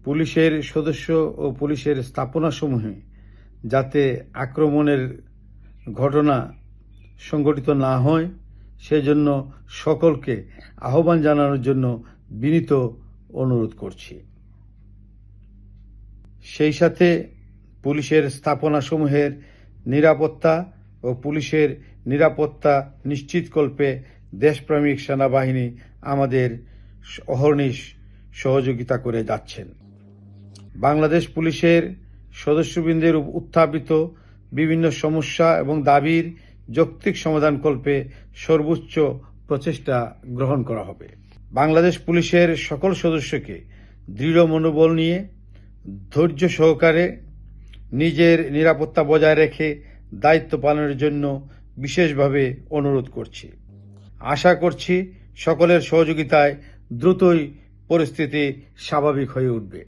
পুলিশের সদস্য ও পুলিশের স্থাপনাসমূহে যাতে আক্রমণের ঘটনা সংঘটিত না হয় সেজন্য সকলকে আহ্বান জানানোর জন্য বিনীত অনুরোধ করছি। সেই সাথে পুলিশের স্থাপনাসমূহের নিরাপত্তা ও পুলিশের নিরাপত্তা নিশ্চিতকল্পে দেশপ্রেমিক সেনাবাহিনী আমাদের অহর্নিশ সহযোগিতা করে যাচ্ছেন। বাংলাদেশ পুলিশের সদস্যবৃন্দের উত্থাপিত বিভিন্ন সমস্যা এবং দাবির যৌক্তিক সমাধানকল্পে সর্বোচ্চ প্রচেষ্টা গ্রহণ করা হবে। বাংলাদেশ পুলিশের সকল সদস্যকে দৃঢ় মনোবল নিয়ে ধৈর্য সহকারে নিজের নিরাপত্তা বজায় রেখে দায়িত্ব পালনের জন্য বিশেষভাবে অনুরোধ করছি। আশা করছি সকলের সহযোগিতায় দ্রুতই পরিস্থিতি স্বাভাবিক হয়ে উঠবে।